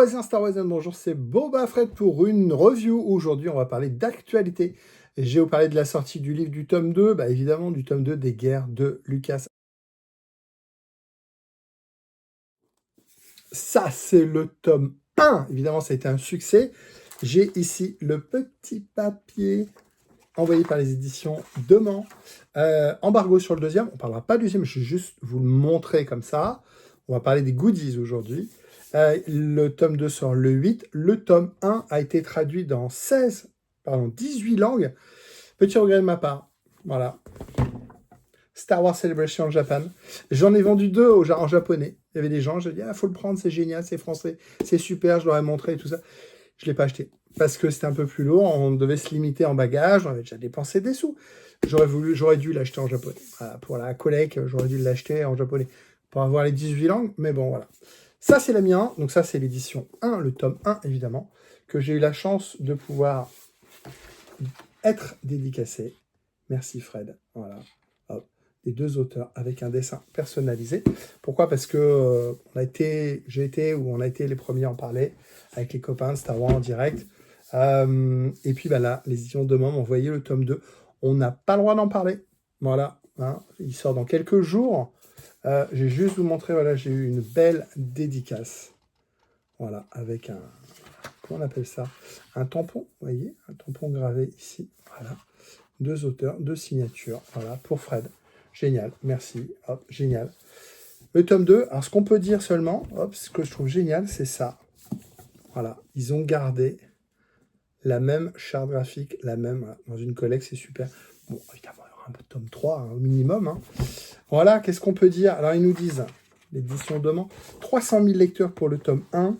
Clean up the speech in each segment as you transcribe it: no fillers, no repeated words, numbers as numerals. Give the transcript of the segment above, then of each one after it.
Star Wars, bonjour, c'est Boba Fred pour une review. Aujourd'hui, on va parler d'actualité. Je vais vous parler de la sortie du livre du tome 2, évidemment du tome 2 des guerres de Lucas. Ça, c'est le tome 1. Évidemment, ça a été un succès. J'ai ici le petit papier envoyé par les éditions Demain. Embargo sur le deuxième. On ne parlera pas du deuxième, je vais juste vous le montrer comme ça. On va parler des goodies aujourd'hui. Le tome 2 sort le 8. Le tome 1 a été traduit dans 18 langues. Petit regret de ma part. Voilà. Star Wars Celebration Japan. J'en ai vendu 2 en japonais. Il y avait des gens, je dis, faut le prendre, c'est génial, c'est français, c'est super, je leur ai montré tout ça. Je ne l'ai pas acheté parce que c'était un peu plus lourd, on devait se limiter en bagages, on avait déjà dépensé des sous. J'aurais dû l'acheter en japonais. Voilà, pour la collecte, j'aurais dû l'acheter en japonais pour avoir les 18 langues, mais bon, voilà. Ça, c'est la mienne, donc ça, c'est l'édition 1, le tome 1, évidemment, que j'ai eu la chance de pouvoir être dédicacé. Merci Fred, voilà. Hop. Les 2 auteurs avec un dessin personnalisé. Pourquoi? Parce que on a été les premiers à en parler avec les copains de Star Wars en direct. Et puis là, les éditions Demain m'ont envoyé le tome 2. On n'a pas le droit d'en parler. Voilà, hein, il sort dans quelques jours. Je vais juste vous montrer, voilà, j'ai eu une belle dédicace. Voilà, avec un, comment on appelle ça? Un tampon, vous voyez? Un tampon gravé ici, voilà. 2 auteurs, 2 signatures, voilà, pour Fred. Génial, merci, hop, génial. Le tome 2, alors ce qu'on peut dire seulement, hop, ce que je trouve génial, c'est ça. Voilà, ils ont gardé la même charte graphique, la même, voilà, dans une collecte, c'est super. Bon, évidemment, il y aura un tome 3, hein, au minimum. Hein. Voilà, qu'est-ce qu'on peut dire? Alors, ils nous disent, l'édition Demain, 300 000 lecteurs pour le tome 1,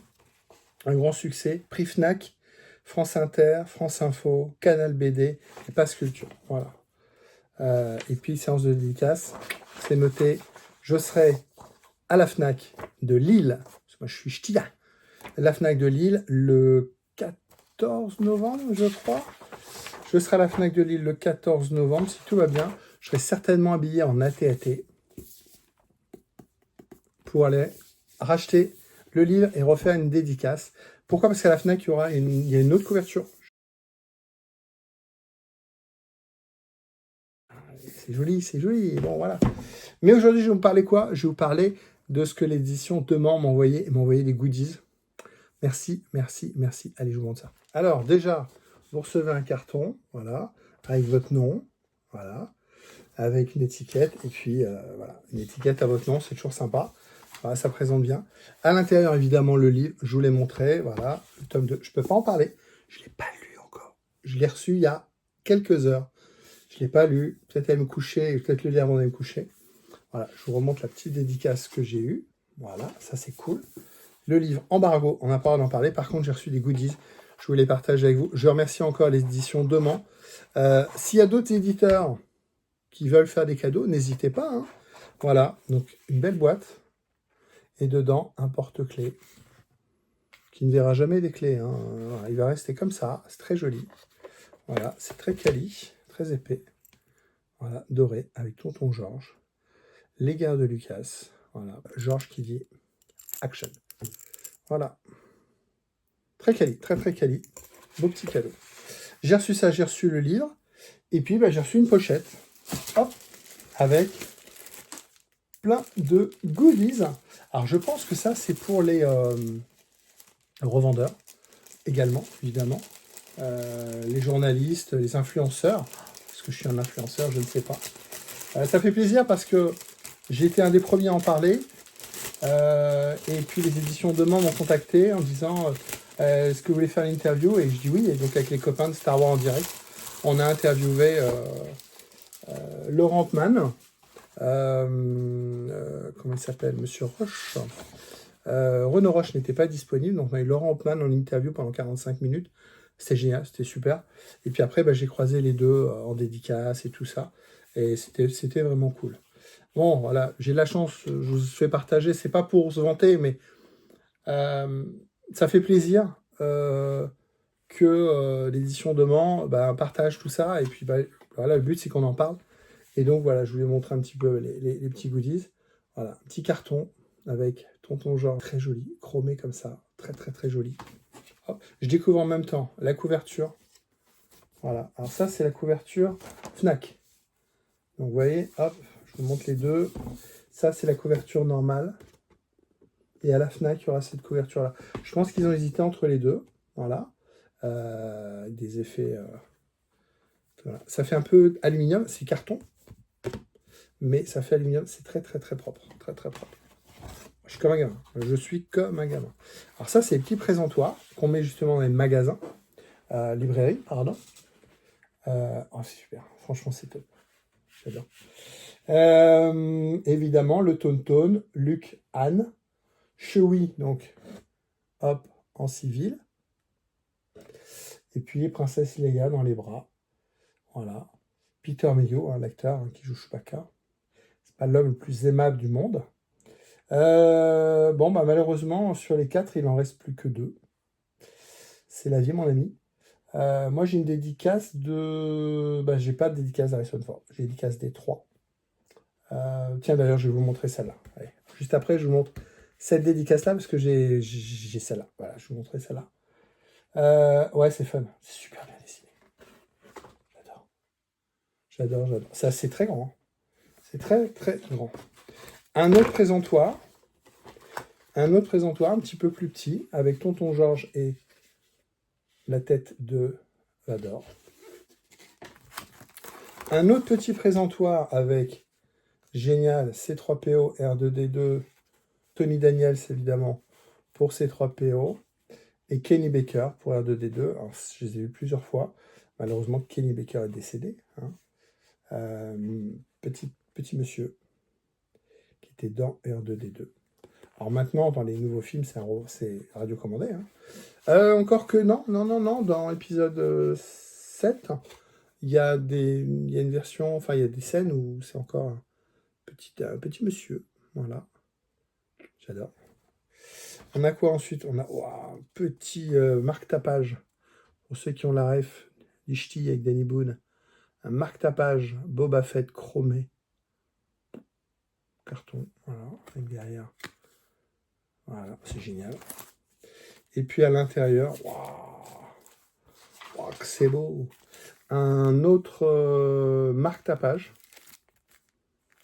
un grand succès, prix Fnac, France Inter, France Info, Canal BD et Passe Culture. Voilà. Et puis, séance de dédicace, c'est noté, je serai à la Fnac de Lille, parce que moi je suis ch'tien, la Fnac de Lille le 14 novembre, je crois. Je serai à la Fnac de Lille le 14 novembre, si tout va bien. Je serai certainement habillé en AT-AT pour aller racheter le livre et refaire une dédicace. Pourquoi? Parce qu'à la Fnac, il y a une autre couverture. C'est joli, bon voilà. Mais aujourd'hui, je vais vous parler quoi? Je vais vous parler de ce que l'édition Demain m'a envoyé, et m'a envoyé des goodies. Merci, merci, merci. Allez, je vous montre ça. Alors, déjà, vous recevez un carton, voilà, avec votre nom, voilà, avec une étiquette, et puis, voilà, une étiquette à votre nom, c'est toujours sympa. Voilà, ça présente bien. À l'intérieur, évidemment, le livre, je vous l'ai montré, voilà, le tome 2. Je ne peux pas en parler, je ne l'ai pas lu encore. Je l'ai reçu il y a quelques heures. Je ne l'ai pas lu, peut-être aller me coucher, peut-être le lire avant d'aller me coucher. Voilà, je vous remontre la petite dédicace que j'ai eue. Voilà, ça c'est cool. Le livre Embargo, on n'a pas d'en parler. Par contre, j'ai reçu des goodies. Je voulais les partager avec vous. Je remercie encore les éditions Demain. S'il y a d'autres éditeurs qui veulent faire des cadeaux, n'hésitez pas. Hein. Voilà, donc une belle boîte. Et dedans, un porte-clés qui ne verra jamais des clés. Hein. Voilà, il va rester comme ça. C'est très joli. Voilà, c'est très quali, très épais. Voilà, doré, avec Tonton Georges. Les guerres de Lucas. Voilà, Georges qui dit action. Voilà. Très quali, très très quali. Beau petit cadeau. J'ai reçu ça, j'ai reçu le livre. Et puis, j'ai reçu une pochette. Hop, avec plein de goodies. Alors, je pense que ça, c'est pour les revendeurs. Également, évidemment. Les journalistes, les influenceurs. Est-ce que je suis un influenceur? Je ne sais pas. Ça fait plaisir parce que j'ai été un des premiers à en parler. Et puis, les éditions Demain m'ont contacté en disant... est-ce que vous voulez faire l'interview? Et je dis oui, et donc avec les copains de Star Wars en direct, on a interviewé Laurent Mann, comment il s'appelle? Monsieur Roche. Renaud Roche n'était pas disponible, donc on a eu Laurent Mann en interview pendant 45 minutes. C'était génial, c'était super. Et puis après, j'ai croisé les deux en dédicace et tout ça. Et c'était vraiment cool. Bon, voilà, j'ai de la chance, je vous fais partager, c'est pas pour se vanter, mais ça fait plaisir que l'édition Demain partage tout ça. Et puis, voilà, le but, c'est qu'on en parle. Et donc, voilà, je voulais montrer un petit peu les petits goodies. Voilà, un petit carton avec Tonton Georges, très joli, chromé comme ça, Très, très, très joli. Hop. Je découvre en même temps la couverture. Voilà. Alors ça, c'est la couverture Fnac. Donc, vous voyez, hop, je vous montre les deux. Ça, c'est la couverture normale. Et à la Fnac, il y aura cette couverture-là. Je pense qu'ils ont hésité entre les deux. Voilà. Des effets... voilà. Ça fait un peu aluminium. C'est carton. Mais ça fait aluminium. C'est très, très, très propre. Très, très propre. Je suis comme un gamin. Je suis comme un gamin. Alors ça, c'est les petits présentoirs qu'on met justement dans les magasins. Librairie, pardon. Oh, c'est super. Franchement, c'est top. J'adore. Évidemment, le Tonton, Luke, Anne. Chewie, donc, hop, en civil. Et puis, Princesse Leia dans les bras. Voilà. Peter Mayhew, l'acteur qui joue Chewbacca. C'est pas l'homme le plus aimable du monde. Bon, bah, malheureusement, sur les 4, il en reste plus que 2. C'est la vie, mon ami. Moi, j'ai une dédicace de... Bah, j'ai pas de dédicace d'Harrison Ford. J'ai une dédicace des 3. Tiens, d'ailleurs, je vais vous montrer celle-là. Allez. Juste après, je vous montre cette dédicace-là, parce que j'ai celle-là. Voilà, je vais vous montrer celle-là. Ouais, c'est fun. C'est super bien dessiné. J'adore. J'adore, j'adore. C'est très grand. Hein. C'est très, très grand. Un autre présentoir. Un petit peu plus petit, avec Tonton George et la tête de Vador. Un autre petit présentoir avec génial C3PO, R2D2, Tony Daniels évidemment pour C3PO et Kenny Baker pour R2D2. Alors, je les ai vus plusieurs fois. Malheureusement, Kenny Baker est décédé. Hein. Petit monsieur qui était dans R2D2. Alors maintenant, dans les nouveaux films, c'est radiocommandé. Hein. Encore que non. Dans l'épisode 7, il y a une version, enfin, il y a des scènes où c'est encore un petit monsieur. Voilà. J'adore. On a quoi ensuite? On a un petit marque-tapage. Pour ceux qui ont la ref, les ch'tis avec Danny Boone. Un marque-tapage Boba Fett chromé. Carton, voilà, avec derrière. Voilà, c'est génial. Et puis à l'intérieur, que c'est beau. Un autre marque-tapage,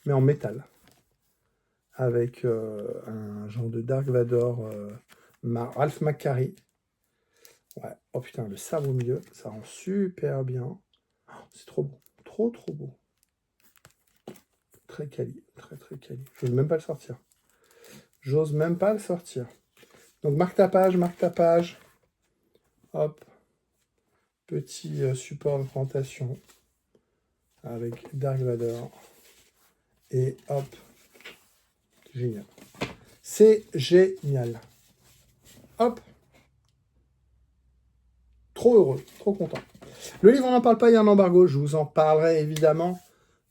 mais en métal. Avec un genre de Dark Vador, Ralph McQuarrie. Ouais. Oh putain, le sabre au milieu, ça rend super bien. Oh, c'est trop beau, trop beau. Très quali, très quali. J'ose même pas le sortir. Donc marque-tapage. Hop. Petit support de présentation avec Dark Vador. Et hop. Génial. C'est génial. Hop. Trop heureux, trop content. Le livre, on n'en parle pas, il y a un embargo. Je vous en parlerai évidemment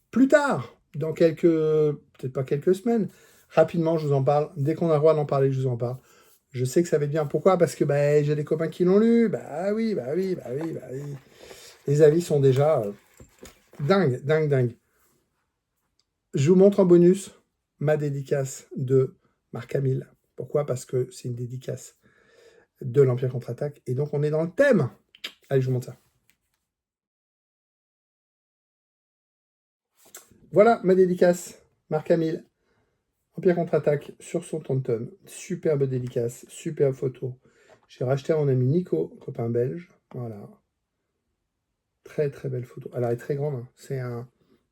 plus tard, dans peut-être pas quelques semaines. Rapidement, je vous en parle. Dès qu'on a le droit d'en parler, je vous en parle. Je sais que ça va être bien. Pourquoi? Parce que j'ai des copains qui l'ont lu. Bah oui. Les avis sont déjà dingue. Je vous montre en bonus ma dédicace de Marc Hamill. Pourquoi? Parce que c'est une dédicace de l'Empire contre-attaque. Et donc, on est dans le thème. Allez, je vous montre ça. Voilà ma dédicace. Marc Hamill. Empire contre-attaque sur son Tonton. Superbe dédicace. Superbe photo. J'ai racheté à mon ami Nico, copain belge. Voilà. Très belle photo. Elle est très grande. Hein. C'est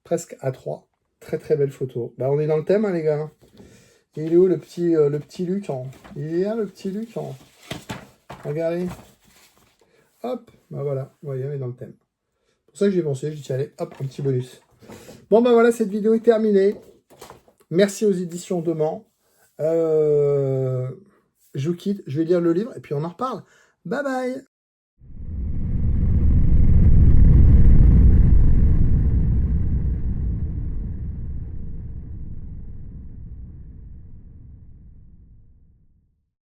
presque A3. Très belle photo. On est dans le thème, hein, les gars. Et il est où le petit Luc hein. Il est là, le petit Luc hein. Regardez. Hop. Voilà. Vous voyez, on est dans le thème. C'est pour ça que j'ai pensé. J'ai dit, allez, hop, un petit bonus. Bon, voilà, cette vidéo est terminée. Merci aux éditions de Mans. Je vous quitte. Je vais lire le livre et puis on en reparle. Bye bye.